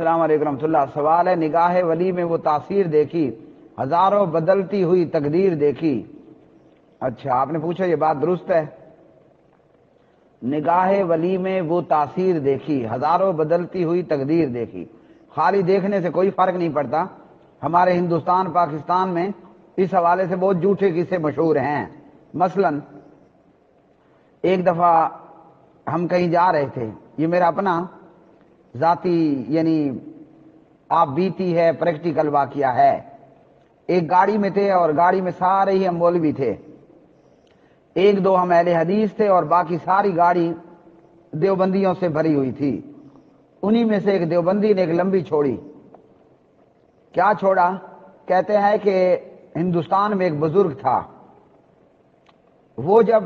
السلام علیکم رحمۃ اللہ. سوال ہے نگاہ ولی میں وہ تاثیر دیکھی, ہزاروں بدلتی ہوئی تقدیر دیکھی. اچھا آپ نے پوچھا, یہ بات درست ہے. نگاہ ولی میں وہ تاثیر دیکھی, ہزاروں بدلتی ہوئی تقدیر دیکھی. خالی دیکھنے سے کوئی فرق نہیں پڑتا. ہمارے ہندوستان پاکستان میں اس حوالے سے بہت جھوٹے قصے مشہور ہیں. مثلا ایک دفعہ ہم کہیں جا رہے تھے, یہ میرا اپنا ذاتی یعنی آپ بیتی ہے پریکٹیکل واقعہ ہے. ایک گاڑی میں تھے اور گاڑی میں سارے ہی ہم مولوی تھے, ایک دو ہم اہل حدیث تھے اور باقی ساری گاڑی دیوبندیوں سے بھری ہوئی تھی. انہی میں سے ایک دیوبندی نے ایک لمبی چھوڑی. کیا چھوڑا؟ کہتے ہیں کہ ہندوستان میں ایک بزرگ تھا, وہ جب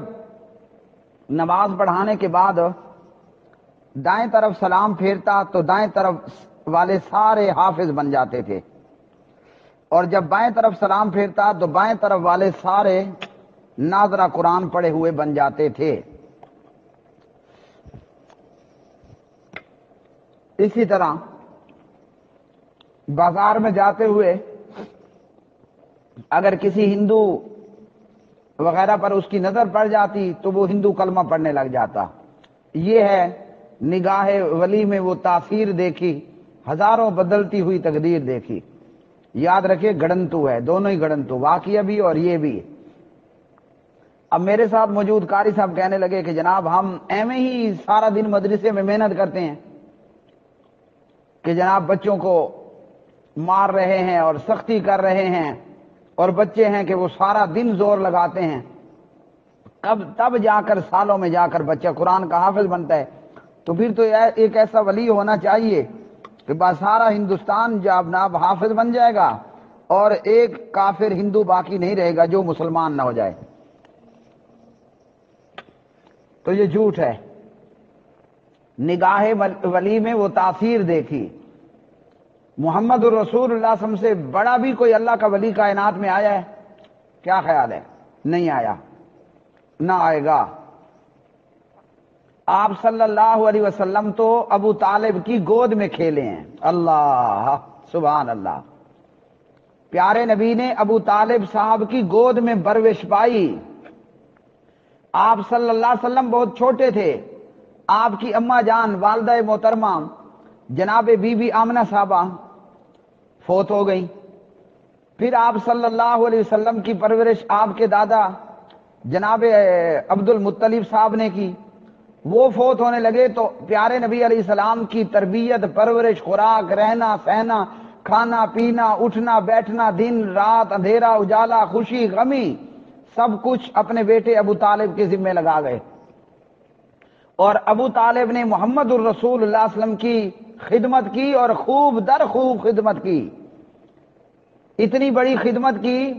نماز پڑھانے کے بعد دائیں طرف سلام پھیرتا تو دائیں طرف والے سارے حافظ بن جاتے تھے, اور جب بائیں طرف سلام پھیرتا تو بائیں طرف والے سارے ناظرہ قرآن پڑھے ہوئے بن جاتے تھے. اسی طرح بازار میں جاتے ہوئے اگر کسی ہندو وغیرہ پر اس کی نظر پڑ جاتی تو وہ ہندو کلمہ پڑھنے لگ جاتا. یہ ہے نگاہ ولی میں وہ تاثیر دیکھی, ہزاروں بدلتی ہوئی تقدیر دیکھی. یاد رکھے گڑنتو ہے, دونوں ہی گڑنتو, واقعہ بھی اور یہ بھی. اب میرے ساتھ موجود قاری صاحب کہنے لگے کہ جناب ہم ایویں ہی سارا دن مدرسے میں محنت کرتے ہیں کہ جناب بچوں کو مار رہے ہیں اور سختی کر رہے ہیں, اور بچے ہیں کہ وہ سارا دن زور لگاتے ہیں, تب جا کر سالوں میں جا کر بچہ قرآن کا حافظ بنتا ہے. تو پھر تو ایک ایسا ولی ہونا چاہیے کہ بس سارا ہندوستان جناب حافظ بن جائے گا اور ایک کافر ہندو باقی نہیں رہے گا جو مسلمان نہ ہو جائے. تو یہ جھوٹ ہے. نگاہ ولی میں وہ تاثیر دیکھی. محمد الرسول اللہ صلی اللہ علیہ وسلم سے بڑا بھی کوئی اللہ کا ولی کائنات میں آیا ہے؟ کیا خیال ہے؟ نہیں آیا, نہ آئے گا. آپ صلی اللہ علیہ وسلم تو ابو طالب کی گود میں کھیلے ہیں. اللہ سبحان اللہ. پیارے نبی نے ابو طالب صاحب کی گود میں پرورش پائی. آپ صلی اللہ علیہ وسلم بہت چھوٹے تھے. آپ کی اماں جان والدہ محترمہ جناب بی بی آمنہ صاحبہ فوت ہو گئی. پھر آپ صلی اللہ علیہ وسلم کی پرورش آپ کے دادا جناب عبد المطلب صاحب نے کی. وہ فوت ہونے لگے تو پیارے نبی علیہ السلام کی تربیت, پرورش, خوراک, رہنا سہنا, کھانا پینا, اٹھنا بیٹھنا, دن رات, اندھیرا اجالا, خوشی غمی, سب کچھ اپنے بیٹے ابو طالب کے ذمہ لگا گئے. اور ابو طالب نے محمد الرسول اللہ صلی اللہ علیہ وسلم کی خدمت کی اور خوب در خوب خدمت کی. اتنی بڑی خدمت کی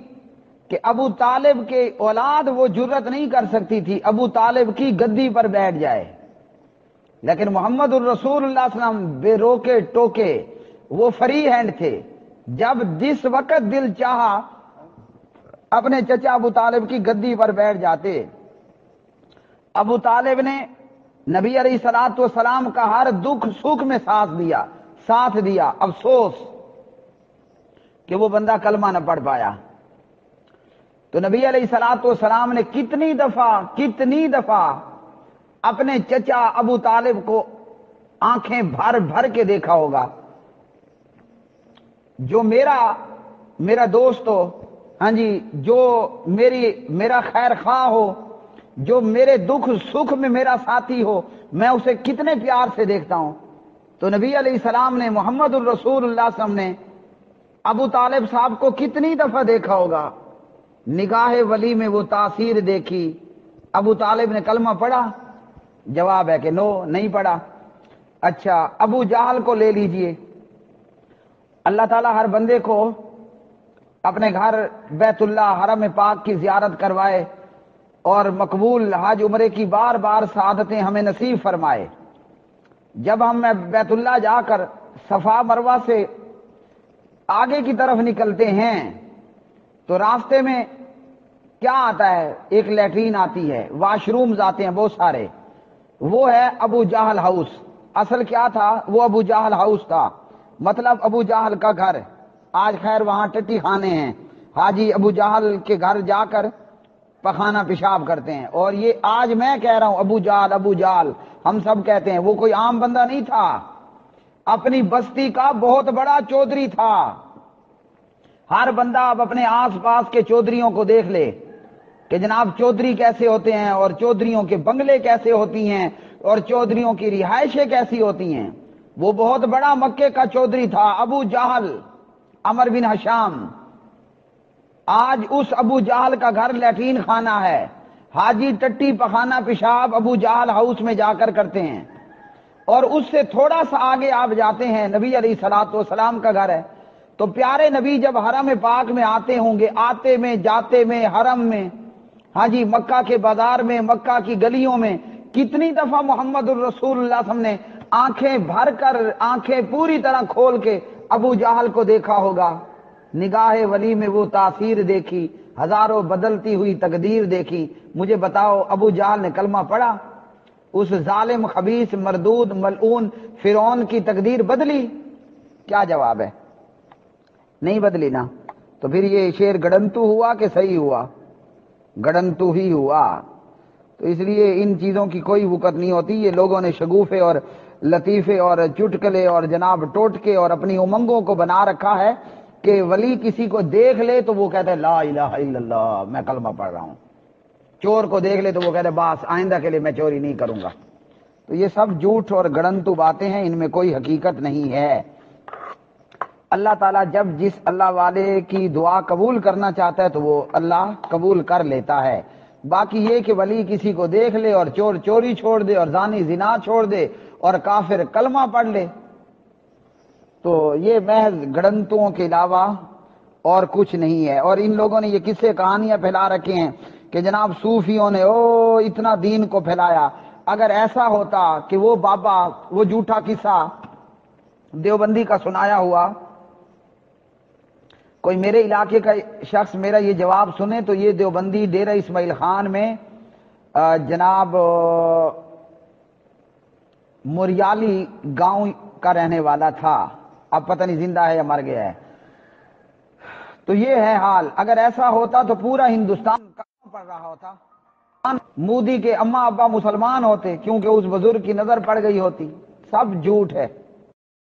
کہ ابو طالب کے اولاد وہ جرت نہیں کر سکتی تھی ابو طالب کی گدی پر بیٹھ جائے. لیکن محمد الرسول اللہ صلی اللہ علیہ وسلم بے روکے ٹوکے وہ فری ہینڈ تھے. جب جس وقت دل چاہا اپنے چچا ابو طالب کی گدی پر بیٹھ جاتے. ابو طالب نے نبی علیہ الصلوۃ والسلام کا ہر دکھ سکھ میں ساتھ دیا. افسوس کہ وہ بندہ کلمہ نہ پڑھ پایا. تو نبی علیہ الصلوۃ والسلام نے کتنی دفعہ اپنے چچا ابو طالب کو آنکھیں بھر بھر کے دیکھا ہوگا. جو میرا دوست ہو, ہاں جی, جو میرا خیر خواہ ہو, جو میرے دکھ سکھ میں میرا ساتھی ہو, میں اسے کتنے پیار سے دیکھتا ہوں. تو نبی علیہ السلام نے محمد الرسول اللہ صلی اللہ علیہ وسلم نے ابو طالب صاحب کو کتنی دفعہ دیکھا ہوگا. نگاہ ولی میں وہ تاثیر دیکھی. ابو طالب نے کلمہ پڑھا؟ جواب ہے کہ نو, نہیں پڑھا. اچھا ابو جہل کو لے لیجئے. اللہ تعالیٰ ہر بندے کو اپنے گھر بیت اللہ حرم پاک کی زیارت کروائے اور مقبول حج عمرے کی بار بار سعادتیں ہمیں نصیب فرمائے. جب ہم بیت اللہ جا کر صفا مروہ سے آگے کی طرف نکلتے ہیں تو راستے میں کیا آتا ہے؟ ایک لیٹرین آتی ہے, واش رومز آتے ہیں بہت سارے. وہ ہے ابو جہل ہاؤس. اصل کیا تھا؟ وہ ابو جہل ہاؤس تھا. مطلب ابو جہل کا گھر، آج خیر وہاں ٹٹی خانے ہیں، حاجی ابو جہل کے گھر جا کر پخانہ پیشاب کرتے ہیں۔ اور یہ آج میں کہہ رہا ہوں ابو جہل ابو جہل ہم سب کہتے ہیں، وہ کوئی عام بندہ نہیں تھا، اپنی بستی کا بہت بڑا چودھری تھا۔ ہر بندہ اب اپنے آس پاس کے چودھریوں کو دیکھ لے کہ جناب چودھری کیسے ہوتے ہیں، اور چودھریوں کے بنگلے کیسے ہوتی ہیں، اور چودھریوں کی رہائشیں کیسی ہوتی ہیں۔ وہ بہت بڑا مکے کا چودھری تھا ابو جہل عمر بن ہشام۔ آج اس ابو جہل کا گھر لیٹرین خانہ ہے، حاجی ٹٹی پخانہ پیشاب ابو جہل ہاؤس میں جا کر کرتے ہیں۔ اور اس سے تھوڑا سا آگے آپ جاتے ہیں، نبی علیہ الصلوۃ والسلام کا گھر ہے۔ تو پیارے نبی جب حرم پاک میں آتے ہوں گے، آتے میں جاتے میں حرم میں، ہاں جی مکہ کے بازار میں، مکہ کی گلیوں میں کتنی دفعہ محمد الرسول اللہ صلی اللہ علیہ وسلم نے آنکھیں بھر کر، آنکھیں پوری طرح کھول کے ابو جہل کو دیکھا ہوگا۔ نگاہ ولی میں وہ تاثیر دیکھی، ہزاروں بدلتی ہوئی تقدیر دیکھی۔ مجھے بتاؤ ابو جہل نے کلمہ پڑھا؟ اس ظالم خبیث مردود ملعون فرعون کی تقدیر بدلی؟ کیا جواب ہے؟ نہیں بدلی نا۔ تو پھر یہ شعر گڑنتو ہوا کہ صحیح ہوا؟ گڑنتو ہی ہوا۔ تو اس لیے ان چیزوں کی کوئی وقت نہیں ہوتی، یہ لوگوں نے شگوفے اور لطیفے اور چٹکلے اور جناب ٹوٹکے اور اپنی امنگوں کو بنا رکھا ہے کہ ولی کسی کو دیکھ لے تو وہ کہتا ہے لا الہ الا اللہ میں کلمہ پڑھ رہا ہوں، چور کو دیکھ لے تو وہ کہتا ہے بس آئندہ کے لیے میں چوری نہیں کروں گا۔ تو یہ سب جھوٹ اور گڑنتو باتیں ہیں، ان میں کوئی حقیقت نہیں ہے۔ اللہ تعالیٰ جب جس اللہ والے کی دعا قبول کرنا چاہتا ہے تو وہ اللہ قبول کر لیتا ہے۔ باقی یہ کہ ولی کسی کو دیکھ لے اور چور چوری چھوڑ دے اور زانی زنا چھوڑ دے اور کافر کلمہ پڑھ لے، تو یہ محض گڑنتوں کے علاوہ اور کچھ نہیں ہے۔ اور ان لوگوں نے یہ قصے کہانیاں پھیلا رکھے ہیں کہ جناب صوفیوں نے اتنا دین کو پھیلایا۔ اگر ایسا ہوتا کہ وہ بابا وہ جھوٹا قصہ دیوبندی کا سنایا ہوا، کوئی میرے علاقے کا شخص میرا یہ جواب سنے تو یہ دیوبندی ڈیرہ اسماعیل خان میں جناب موریالی گاؤں کا رہنے والا تھا، اب پتہ نہیں زندہ ہے یا مر گیا ہے۔ تو یہ ہے حال۔ اگر ایسا ہوتا تو پورا ہندوستان کہاں پڑ رہا ہوتا؟ مودی کے اماں ابا مسلمان ہوتے کیونکہ اس بزرگ کی نظر پڑ گئی ہوتی۔ سب جھوٹ ہے۔